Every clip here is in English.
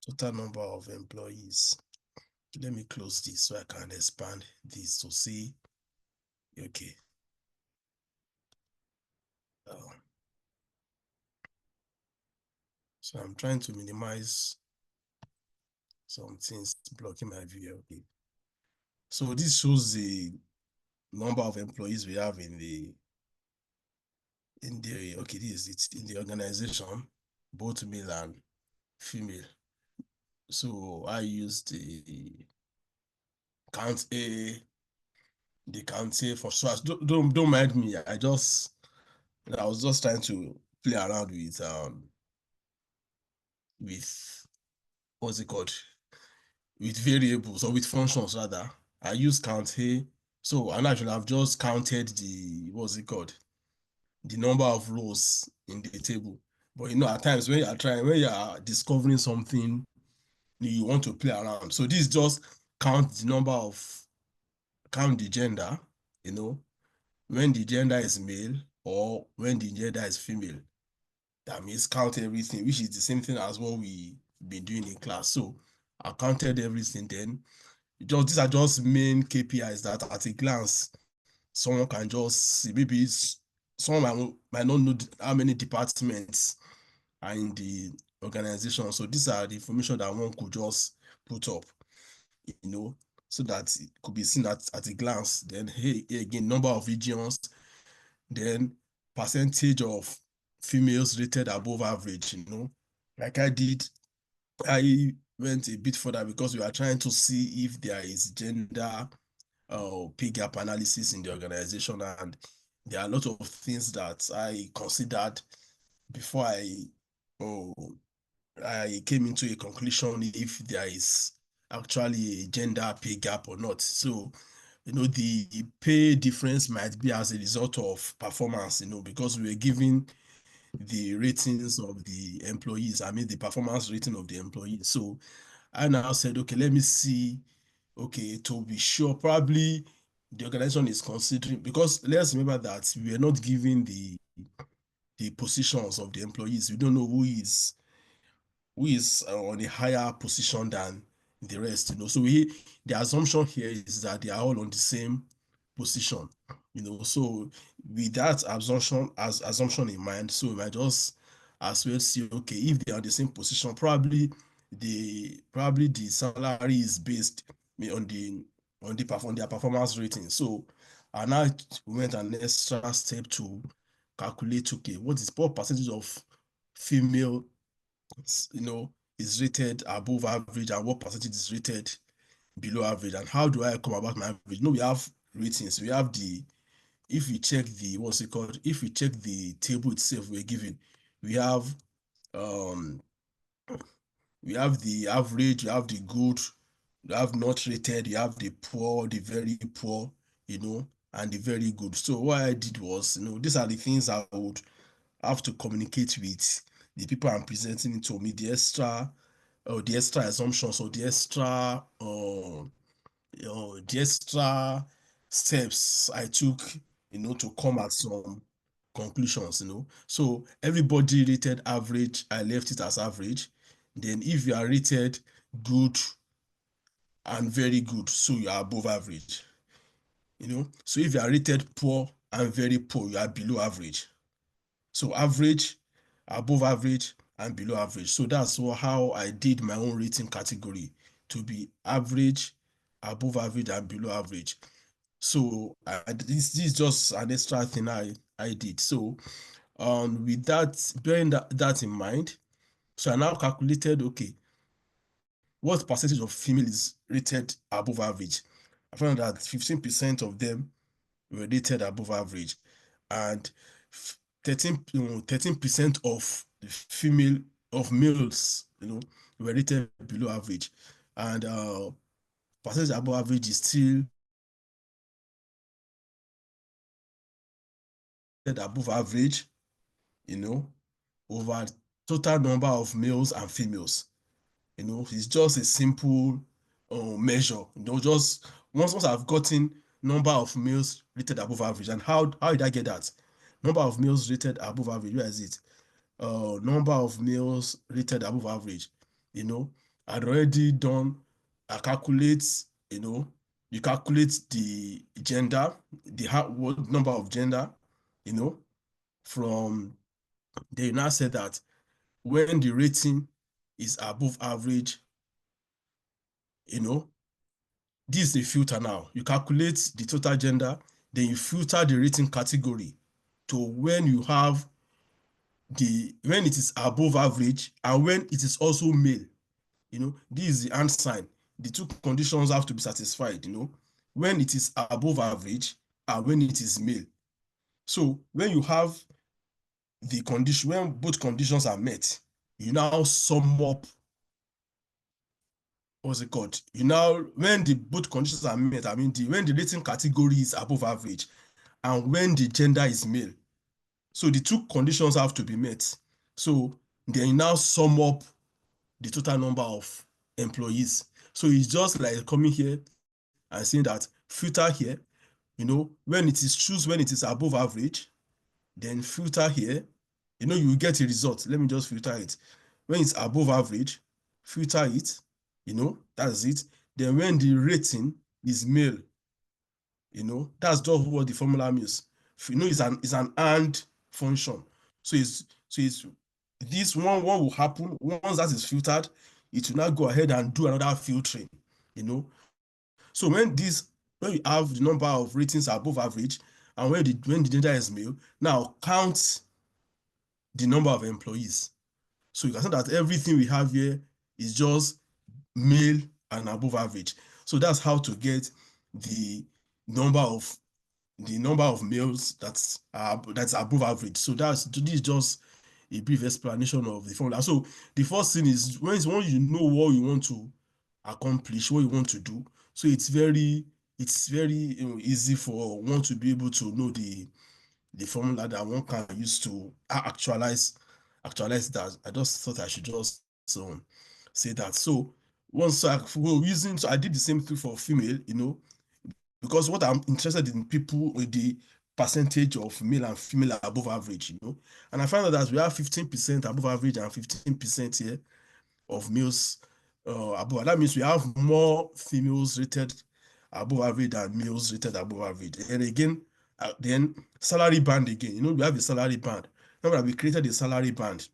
Total number of employees. Let me close this so I can expand this to see. Okay. So I'm trying to minimize some things blocking my view. Okay. So this shows the number of employees we have in the okay, this is it in the organization, both male and female. So I use the count A, the count A for sure. Don't mind me. I was just trying to play around with what's it called? With variables or with functions rather. I use count A. So and actually I've just counted the what's it called? The number of rows in the table. But at times when you are discovering something, you want to play around. So this just count the gender, when the gender is male or when the gender is female. That means count everything, which is the same thing as what we've been doing in class. So I counted everything then. These are just main KPIs that at a glance, someone can just see. Maybe someone might not know how many departments are in the organization. So these are the information that one could just put up, so that it could be seen at a glance. Then, hey, again, number of regions, then percentage of females rated above average, like I went a bit further because we are trying to see if there is gender pay gap analysis in the organization, and there are a lot of things that I considered before I came into a conclusion if there is actually a gender pay gap or not. So, the pay difference might be as a result of performance, because we were giving the ratings of the employees, I mean the performance rating of the employees. So I now said, okay, let me see, okay, to be sure, probably the organization is considering, because let's remember that we are not giving the positions of the employees. We don't know who is on a higher position than the rest. So the assumption here is that they are all on the same position. So with that assumption in mind, so we might just as well see, okay, if they are on the same position, probably the salary is based on their performance rating. So I now went an extra step to calculate, okay, what percentage of female is rated above average and what percentage is rated below average, and how do I come about my average? We have ratings. We have if we check if we check the table itself we're given, we have the average, you have the good, you have not rated, you have the poor, the very poor, and the very good. So what I did was, these are the things I would have to communicate with the people I'm presenting to me, the extra assumptions or the extra steps I took, to come at some conclusions, So everybody rated average, I left it as average. Then if you are rated good and very good, so you are above average, So if you are rated poor and very poor, you are below average. So average, above average, and below average. So that's how I did my own rating category, to be average, above average, and below average. So this is just an extra thing I did. So with that, bearing that in mind, so I now calculated, okay, what percentage of female is rated above average? I found that 15% of them were rated above average, and 13% of the males, were rated below average, and percentage above average is still above average, over total number of males and females. It's just a simple measure. Just once I've gotten number of males rated above average, and how did I get that? Number of males rated above average, where is it? Number of males rated above average, had already done a calculate, you calculate the gender, what number of gender, you know, from they now said that when the rating is above average, you know, this is the filter now. You calculate the total gender, then you filter the rating category to when you have when it is above average and when it is also male. This is the and sign. The two conditions have to be satisfied, when it is above average and when it is male. So when you have the condition, when both conditions are met, you now sum up, what's it called? When the both conditions are met, I mean, when the rating category is above average and when the gender is male. So the two conditions have to be met. So then you now sum up the total number of employees. So it's just like coming here and saying that filter here, choose when it is above average, then filter here, you get a result. Let me just filter it. When it's above average, filter it, that's it. Then when the rating is male, that's just what the formula means. It's an and function. So it's this one will happen once that is filtered. It will now go ahead and do another filtering. So when you have the number of ratings above average and when the gender is male, now count the number of employees. So you can see that everything we have here is just male and above average. So that's how to get the number of males that's above average. So this is just a brief explanation of the formula. So the first thing is when you know what you want to accomplish, what you want to do. So it's very easy for one to be able to know the formula that one can use to actualize that. I just thought I should just say that. So so I did the same thing for female, because what I'm interested in people with the percentage of male and female are above average, and I found out that we have 15% above average and 15% here of males above. That means we have more females rated above average than males rated above average. And again, then salary band again. We have a salary band. Remember that we created a salary band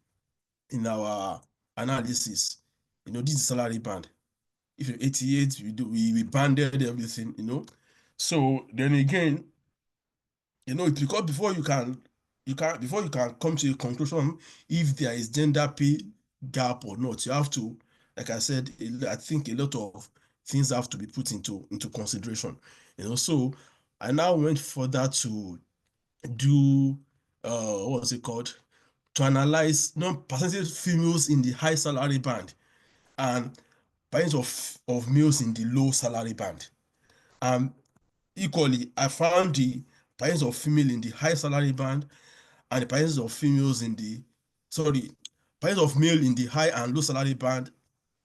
in our analysis. This is salary band. If you're 88, we banded everything. So then again, it's because before you can come to a conclusion if there is gender pay gap or not, you have to, like I said, I think a lot of things have to be put into consideration. So I now went further to do what's it called? To analyze percentage females in the high salary band and percentage of males in the low salary band. And equally, I found the percentage of female in the high salary band and the percentage of females in the percentage of male in the high and low salary band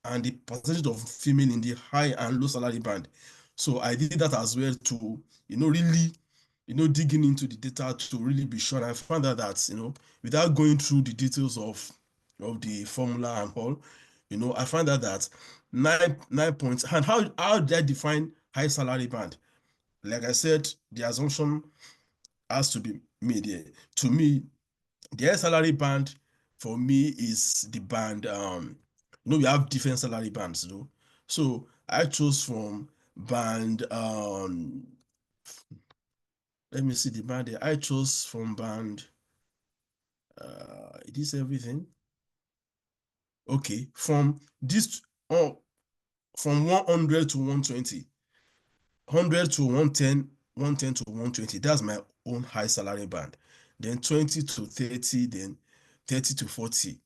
and the percentage of female in the high and low salary band. So I did that as well to really digging into the data to really be sure. I found out that without going through the details of the formula and all, I found out that 9 points. And how did I define high salary band? Like I said, the assumption has to be made here. To me, the high salary band for me is the band. We have different salary bands, So I chose from band. Let me see the band there. I chose from band. It is everything. Okay, from this from 100 to 120. 100 to 110, 110 to 120. That's my own high salary band. Then 20 to 30, then 30 to 40,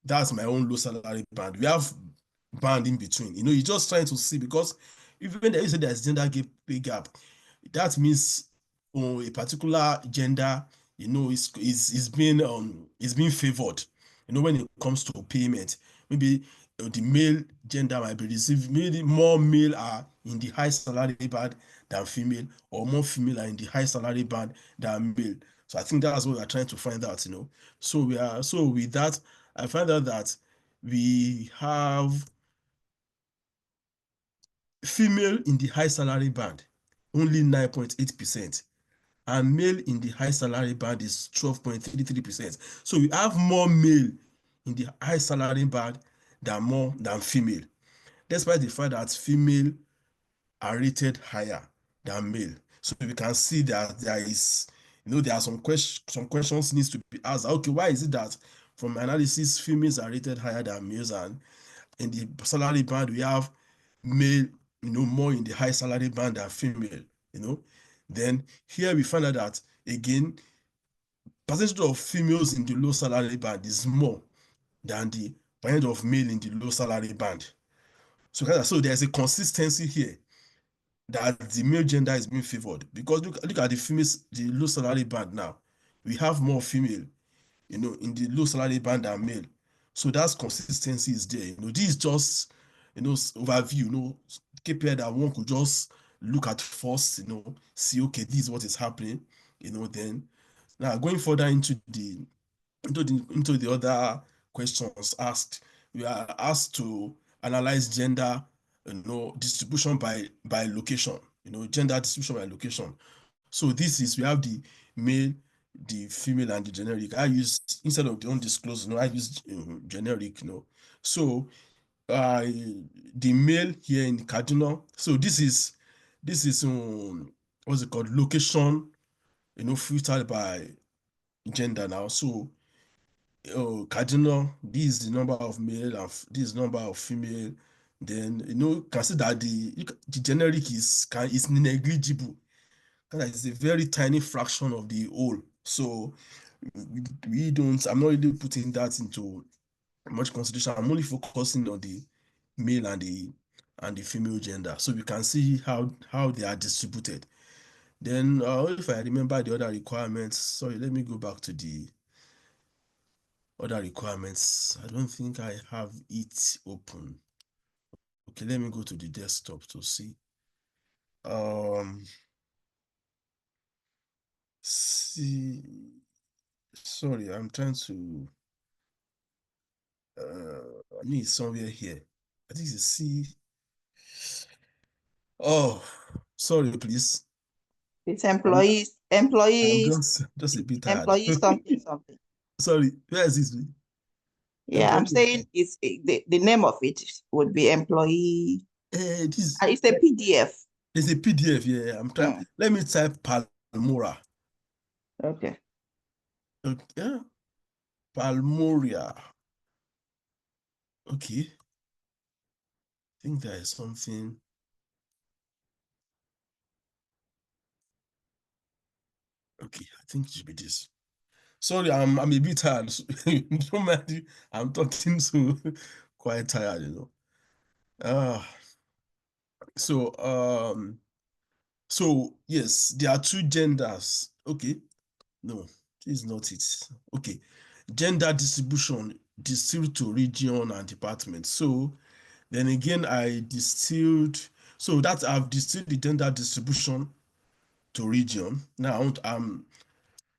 That's my own low salary band. We have band in between. You're just trying to see, because even there is there's gender pay gap, that means a particular gender, is being favored, when it comes to payment. Maybe the male gender might be received, maybe more male are in the high salary band than female, or more female are in the high salary band than male. So I think that's what we're trying to find out, So with that, I find out that we have female in the high salary band, only 9.8%. And male in the high salary band is 12.33%. So we have more male in the high salary band than female, despite the fact that female are rated higher than male. So we can see that there is, there are some questions needs to be asked. Okay, why is it that from analysis females are rated higher than males, and in the salary band we have male, more in the high salary band than female, then here we find out that again percentage of females in the low salary band is more than the percentage of male in the low salary band. So there's a consistency here that the male gender is being favored, because look at the females, the low salary band now. We have more female, in the low salary band than male. So that's consistency is there. This is just, overview, KPI that one could just look at first, see, okay, this is what is happening, then now going further into the other questions asked, we are asked to analyze gender, distribution by location, gender distribution by location. So this is, we have the male, the female, and the generic. I use, instead of the undisclosed, I use generic. So the male here in Kaduna. So this is what's it called, location, filtered by gender now. So Kaduna, this is the number of male and this is the number of female. Then can see that the generic is negligible. It's a very tiny fraction of the whole. So I'm not really putting that into much consideration. I'm only focusing on the male and the female gender. So we can see how they are distributed. Then if I remember the other requirements, sorry, let me go back to the other requirements. I don't think I have it open. Okay, let me go to the desktop to see. See, sorry, I'm trying to I mean it's somewhere here. I think it's C. Oh, sorry, please. It's I'm employees, just a bit tired. employees something something. Sorry, where is this? Yeah, I'm Employee. saying the name of it would be employee. This It's a PDF. is a PDF. Yeah, I'm trying. Let me type Palmora. Okay. Okay, Palmoria. Okay, I think there is something. Okay, I think it should be this. Sorry, I'm a bit tired. Don't mind, I'm talking so quite tired. So so yes, there are two genders. Okay, no, this is not it. Okay, gender distribution distilled to region and department. So then again, I've distilled the gender distribution to region. Now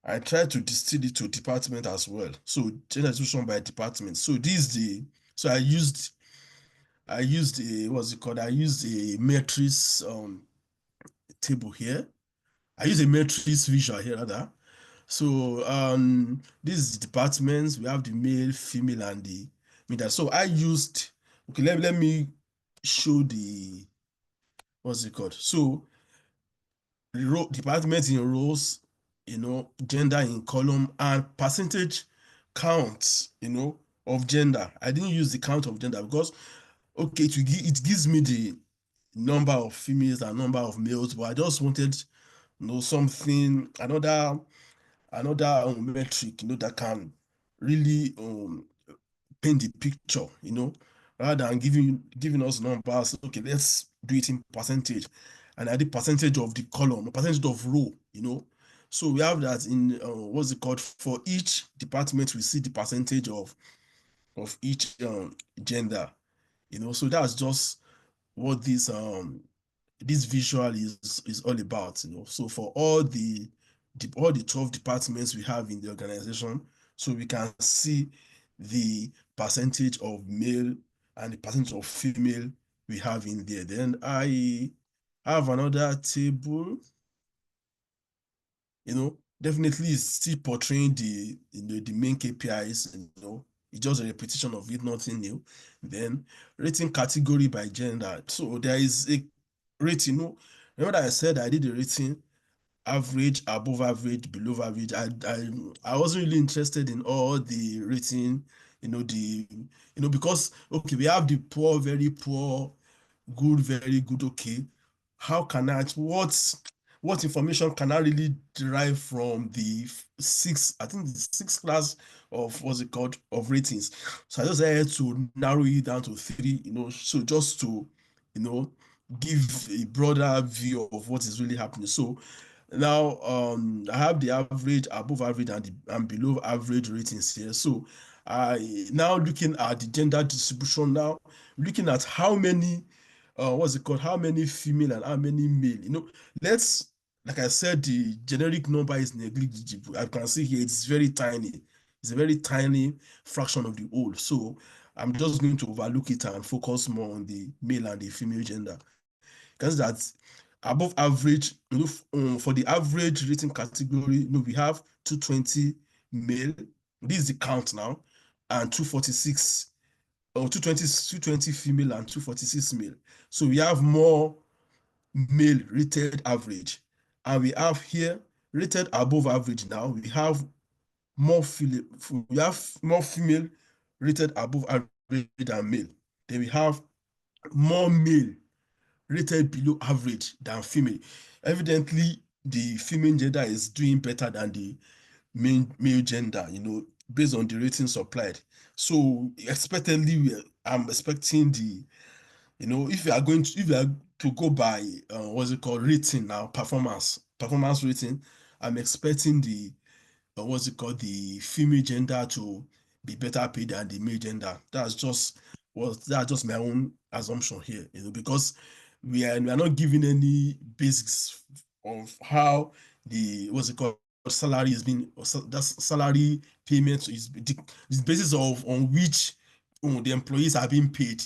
I try to distill it to department as well. So gender distribution by department. So I used a what's it called? I used a matrix table here. I use a matrix visual here rather. So this is departments. We have the male, female, and the middle. So I used, okay, let me show the what's it called. So department in rows, gender in column, and percentage count, of gender. I didn't use the count of gender because okay, it gives me the number of females and number of males, but I just wanted something, another metric, that can really paint the picture, rather than giving us numbers. Okay, let's do it in percentage, and I did percentage of the column, percentage of row, So we have that in what's it called, for each department we see the percentage of each gender, So that's just what this visual is all about, So for all the 12 departments we have in the organization, so we can see the percentage of male and the percentage of female we have in there. Then I have another table, definitely it's still portraying the main KPIs, it's just a repetition of it, nothing new. Then rating category by gender. So there is a rating, remember that I said I did a rating average, above average, below average. I wasn't really interested in all the rating, because okay, we have the poor, very poor, good, very good, okay. How can I what information can I really derive from the I think the sixth class of what's it called of ratings? So I just had to narrow it down to three, so just to, you know, give a broader view of what is really happening. So now, I have the average, above average, and below average ratings here. So, I now looking at the gender distribution now, looking at how many, what's it called, how many female and how many male. Let's, like I said, the generic number is negligible. I can see here it's very tiny. It's a very tiny fraction of the whole. So, I'm just going to overlook it and focus more on the male and the female gender. Because that's above average, for the average rating category, we have 220 male. This is the count now, and 246, or 220 female and 246 male. So we have more male rated average. And we have here rated above average now. We have we have more female rated above average than male. Then we have more male rated below average than female. Evidently, the female gender is doing better than the male gender, based on the rating supplied. So expectedly, I'm expecting if you are to go by what's it called rating now, performance rating, I'm expecting what's it called, the female gender to be better paid than the male gender. That's just my own assumption here, because we are not giving any basics of how the what's it called salary is being, that salary payment is basis of on which the employees are being paid,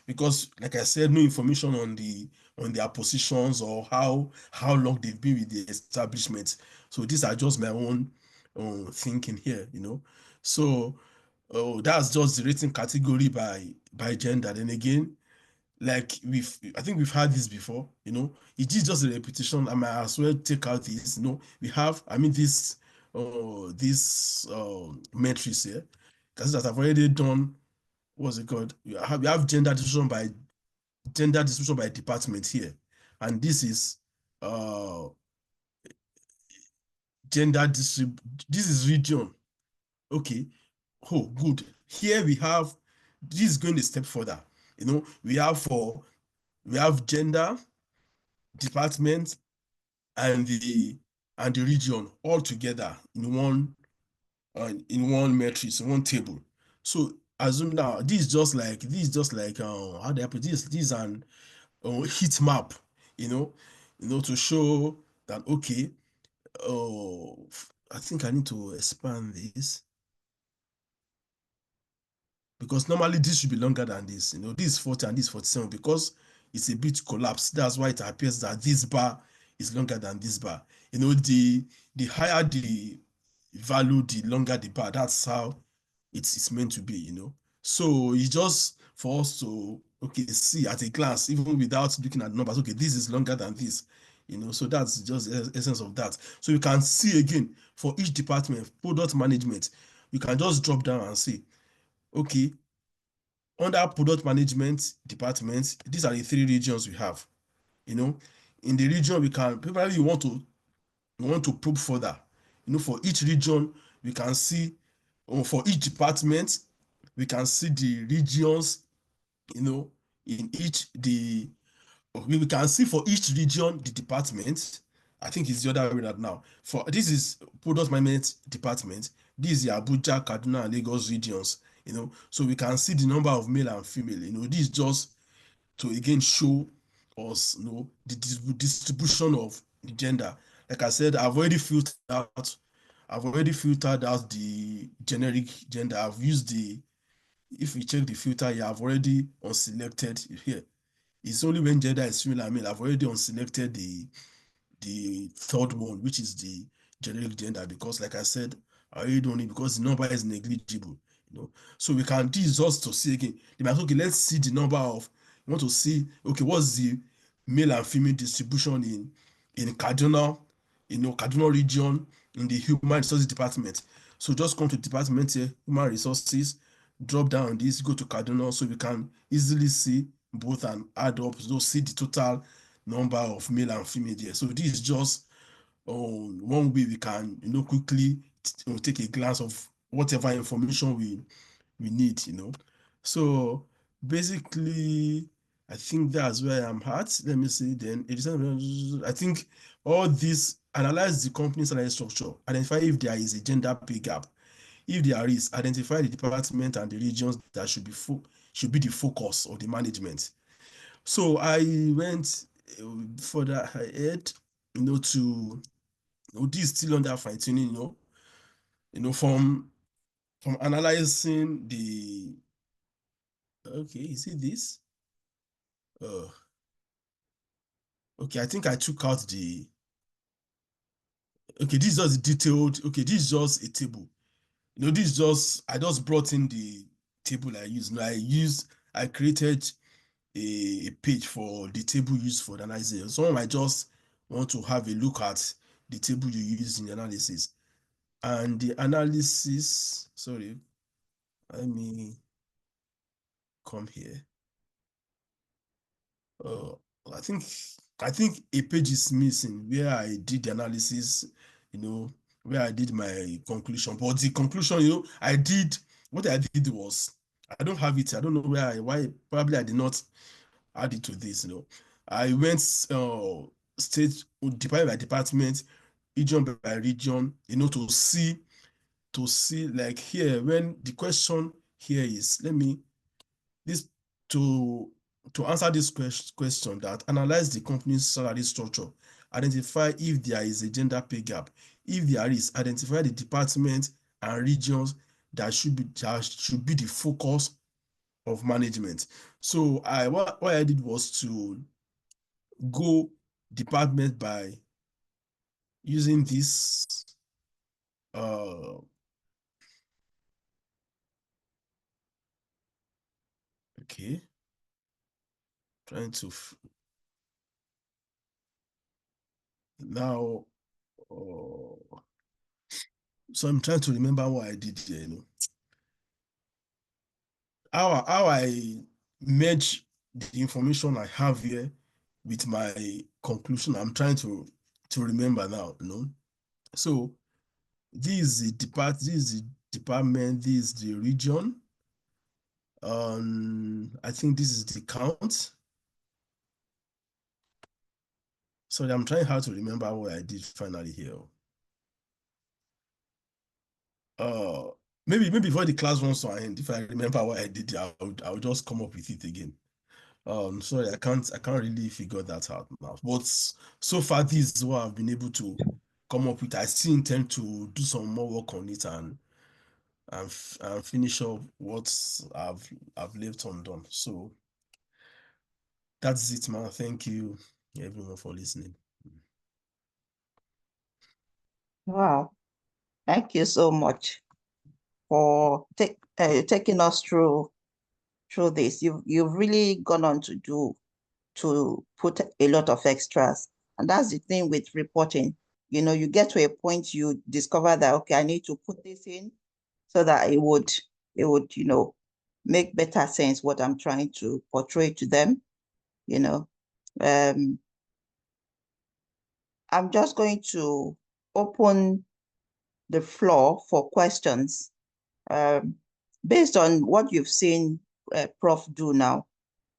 because like I said, no information on their positions or how long they've been with the establishment. So these are just my own thinking here, So that's just the rating category by gender. Then again, like I think we've had this before, it is just a repetition. I might as well take out this, we have, I mean, this matrix here, because that I've already done, what's it called? We have gender distribution by department here, and this is uh this is region. Okay. Oh, good. Here we have, this is going a step further. We have gender, department, and the region all together in one matrix, in one table. So assume now this is just like how do I put this is an heat map, you know, to show that okay, oh, I think I need to expand this, because normally this should be longer than this. This is 40 and this is 47, because it's a bit collapsed. That's why it appears that this bar is longer than this bar. The higher the value, the longer the bar. That's how it's meant to be. So it's just for us to see at a glance, even without looking at numbers. Okay, this is longer than this. So that's just the essence of that. So you can see again for each department, product management, you can just drop down and say, okay, under product management department, these are the three regions we have. In the region, we can probably you want to probe further. For each region, we can see, or for each department, we can see the regions, in each the we can see for each region the department. I think it's the other way around now. For this is product management department. This is the Abuja, Kaduna, and Lagos regions. So we can see the number of male and female. This is just to again show us, the distribution of the gender. Like I said, I've already filtered out the generic gender. I've used if you check the filter here, I've already unselected here. It's only when gender is female and male. I've already unselected the third one, which is the generic gender, because like I said, I already don't need, because the number is negligible, you know. So we can, this is just to see again. They might, okay, let's see the number of, you want to see, okay, what's the male and female distribution in Kaduna, Kaduna region, in the human resources department. So just come to the department here, human resources, drop down on this, go to Kaduna, so we can easily see both and add up, so see the total number of male and female there. So this is just one way we can, quickly take a glance of whatever information we need, So basically, I think that's where I'm at. Let me see then. I think all this, analyze the company salary structure, identify if there is a gender pay gap. If there is, identify the department and the regions that should be the focus of the management. So I went further ahead, to, this is still under fine tuning, from analyzing the, okay, is it this? Uh, okay, I think I took out the, okay, this is just detailed, okay, this is just a table. This is just, I just brought in the table I used. I created a page for the table used for the analysis. Someone might just want to have a look at the table you use in the analysis. And the analysis, sorry, let me come here. Uh, I think a page is missing where I did the analysis, where I did my conclusion. But the conclusion, what I did was, I don't have it. I don't know why, probably I did not add it to this, I went state, department by department, region by region, to see like here, when the question here is, let me, this, to answer this question, that analyze the company's salary structure, identify if there is a gender pay gap. If there is, identify the department and regions that should be the focus of management. So what I did was to go department by using this, uh okay, trying to now, so I'm trying to remember what I did here, how I merge the information I have here with my conclusion. I'm trying to remember now, So this is the department, this is the region. I think this is the count. Sorry, I'm trying hard to remember what I did finally here. Uh, maybe before the class runs to an end, if I remember what I did, I'll just come up with it again. Sorry, I can't really figure that out now. But so far, this is what I've been able to come up with. I still intend to do some more work on it and finish up what I've left undone. So that's it, man. Thank you, everyone, for listening. Wow. Thank you so much for taking us through this. You've really gone on to put a lot of extras. And that's the thing with reporting. You get to a point, you discover that, okay, I need to put this in so that it would, make better sense what I'm trying to portray to them. Um, I'm just going to open the floor for questions. Based on what you've seen Prof do now,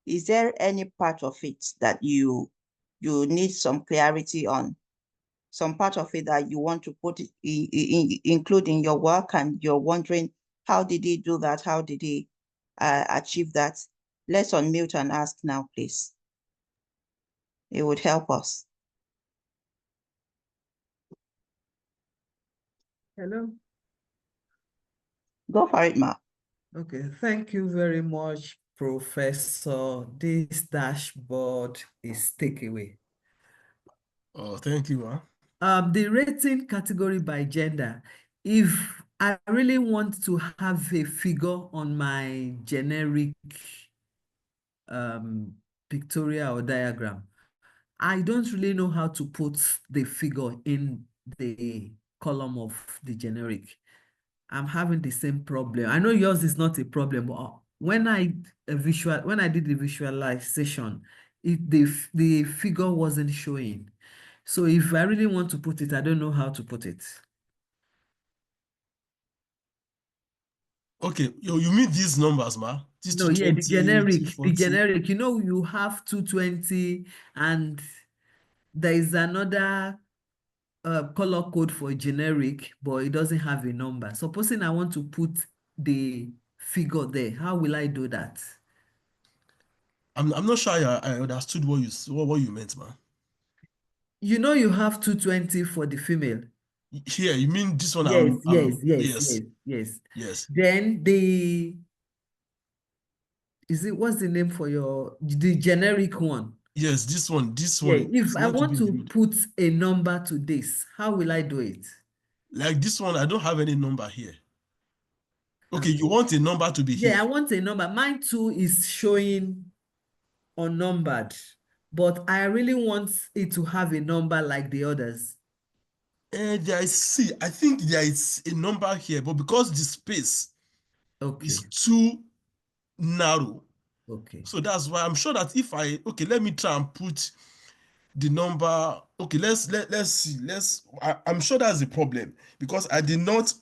is there any part of it that you need some clarity on? Some part of it that you want to put include in your work, and you're wondering, how did he do that? How did he achieve that? Let's unmute and ask now, please. It would help us. Hello. Go for it, Ma. Okay, thank you very much, Professor, this dashboard is takeaway. Oh, thank you, man. The rating category by gender. If I really want to have a figure on my generic pictorial or diagram, I don't really know how to put the figure in the column of the generic. I'm having the same problem. I know yours is not a problem, but when I did the visualization, the figure wasn't showing. So if I really want to put it, I don't know how to put it. Okay, you mean these numbers, ma? This No, yeah, the 220, generic, you know, you have 220 and there is another color code for generic, but it doesn't have a number. Supposing I want to put the figure there, how will I do that? I'm not sure I understood what you meant, man. You know, you have 220 for the female. Here, you mean this one? Yes, yes, yes, Yes, yes, yes. yes, Then what's the name for the generic one? yes. This one Yeah, if is I meant to be want to viewed. put a number to this, how will I do it? Like this one, I don't have any number here. Okay, you Okay. want a number to be Yeah, here. I want a number. Mine too is showing unnumbered, but I really want it to have a number like the others. I think there is a number here, but because the space is Okay, too narrow, okay. so that's why I'm sure that okay, let me try and put the number. Okay, let's see. I'm sure that's the problem because I did not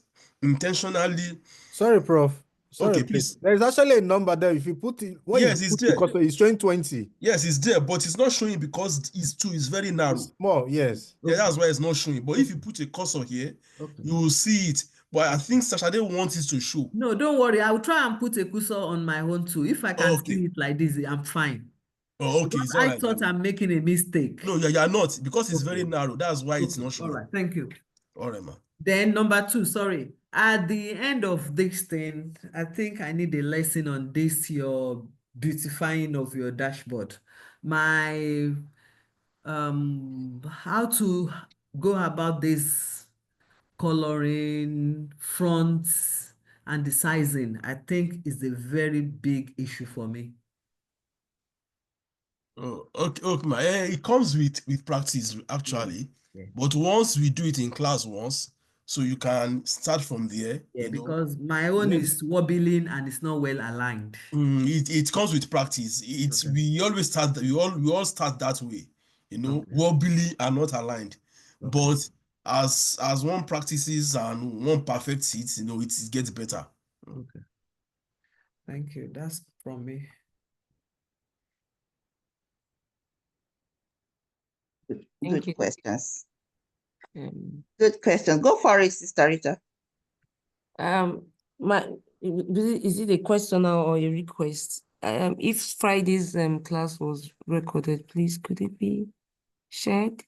intentionally. Sorry, Prof. Sorry, Okay, please. please. There is actually a number there. If you put it, when Yes, you it's put the there. cursor, it's showing 20. Yes, it's there, but it's not showing because it's very narrow. It's small, yes. Yeah, Okay. that's why it's not showing. But if you Okay. put a cursor here, Okay. you will see it. But I think Sashade wants it to show. No, don't worry. I'll try and put a cursor on my own too. If I can Okay. see it like this, I'm fine. Oh, okay, Because it's all I right thought then. I'm making a mistake. No, you're not because it's very Okay. narrow. That's why it's Okay. not All showing. right. Thank you. All right, man. Then number 2, sorry. At the end of this thing, I think I need a lesson on this, your beautifying of your dashboard. My how to go about this coloring, fonts, and the sizing, I think is a very big issue for me. Oh, okay, man. It comes with practice Yeah. actually. Yeah. But once we do it in class once, so you can start from there, Yeah, because my own When is wobbling and it's not well aligned. it comes with practice. Okay. We always start we all start that way, Okay. wobbly and not aligned. Okay. But as one practices and one perfects it, it gets better. Okay. Thank you. That's from me. Good you. questions. Um, Good question. Go for it, Sister Rita. my is it a question or a request? If Friday's class was recorded, please could it be shared?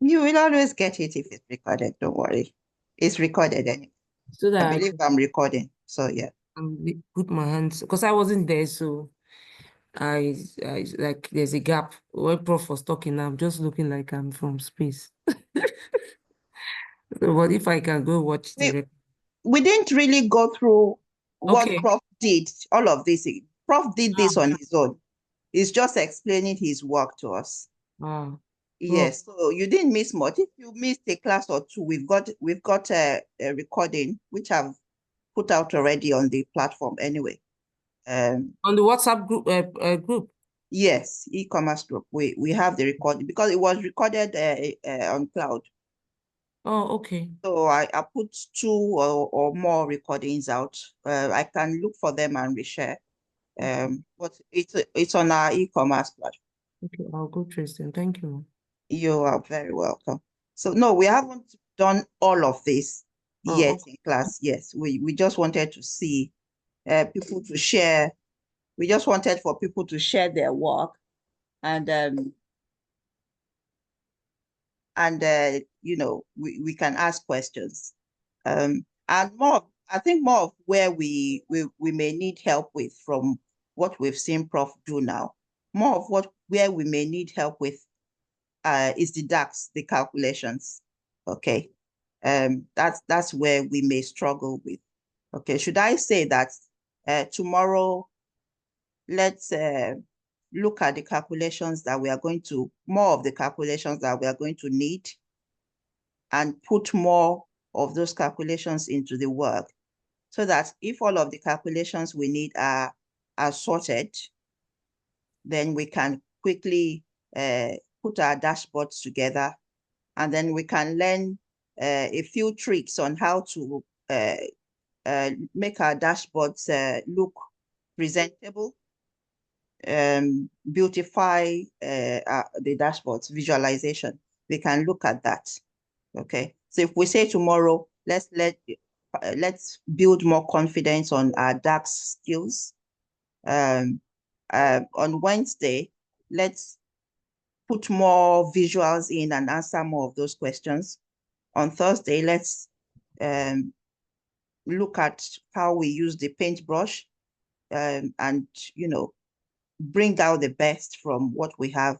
You will always get it if it's recorded. Don't worry. It's recorded anyway. So I that believe I'm recording. So yeah. I can put my hands, because I wasn't there, so I like there's a gap. When Prof was talking, I'm just looking like I'm from space. So, but if I can go watch the record. We didn't really go through what Okay. Prof did, all of this. Prof did this on his own. He's just explaining his work to us. Yes, so you didn't miss much. If you missed a class or two, we've got a recording which I've put out already on the platform anyway. On the WhatsApp group. Yes, e-commerce group. We have the recording because it was recorded on cloud. Oh, okay. So I put 2 or more recordings out. I can look for them and reshare. But it's on our e-commerce platform. Okay, I'll go trace them. Thank you. You are very welcome. So no, we haven't done all of this yet in class. Yes, we just wanted to see people to share. We just wanted for people to share their work and we can ask questions. And more, I think more of where we may need help with from what we've seen Prof do now. More of where we may need help with is the DAX, the calculations. Okay. That's where we may struggle with. Okay, should I say that tomorrow, let's look at the calculations that we are going to, more of the calculations that we are going to need, and put more of those calculations into the work, so that if all of the calculations we need are sorted, then we can quickly put our dashboards together, and then we can learn a few tricks on how to make our dashboards look presentable, beautify the dashboards, visualization. We can look at that. Okay, so if we say tomorrow, let's build more confidence on our DAX skills. On Wednesday, let's put more visuals in and answer more of those questions. On Thursday, let's look at how we use the paintbrush and, you know, bring out the best from what we have,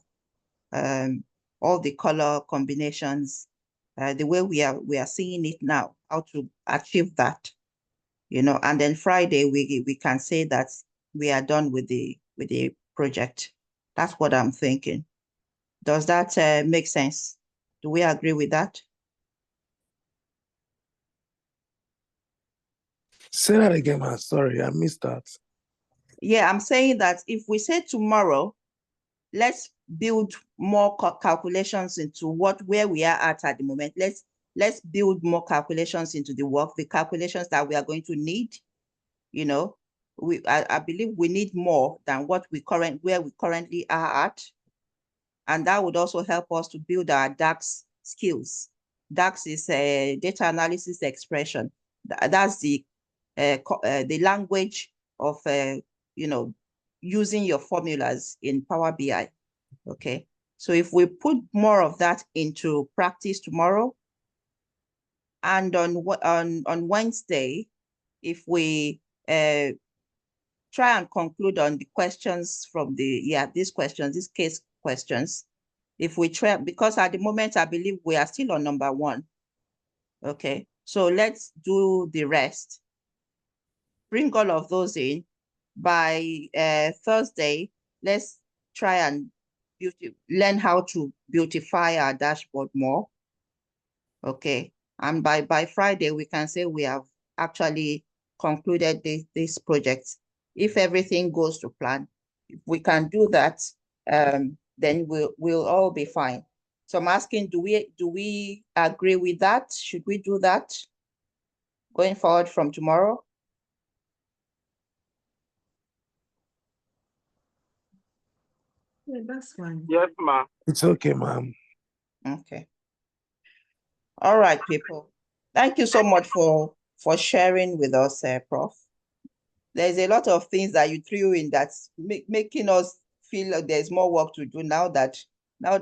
all the color combinations, the way we are seeing it now, how to achieve that, you know. And then Friday, we can say that we are done with the project. That's what I'm thinking. Does that make sense? Do we agree with that? Say that again, man. Sorry, I missed that. Yeah, I'm saying that if we say tomorrow, let's build more calculations into where we are at the moment. Let's build more calculations into the work, the calculations that we are going to need. You know, I believe we need more than where we currently are at. And that would also help us to build our DAX skills. DAX is a data analysis expression. That's the language of you know, using your formulas in Power BI. Okay, so if we put more of that into practice tomorrow, and on Wednesday, if we try and conclude on the questions from these case questions, if we try, because at the moment I believe we are still on number 1. Okay, so let's do the rest. Bring all of those in. By Thursday, let's try and learn how to beautify our dashboard more. Okay, and by Friday, we can say we have actually concluded this project. If everything goes to plan, if we can do that, then we'll all be fine. So I'm asking, do we agree with that? Should we do that going forward from tomorrow? Yeah, that's fine. Yes, ma'am. It's okay, ma'am. Okay. All right, people. Thank you so much for sharing with us, Prof. There's a lot of things that you threw in that's making us feel like there's more work to do now that you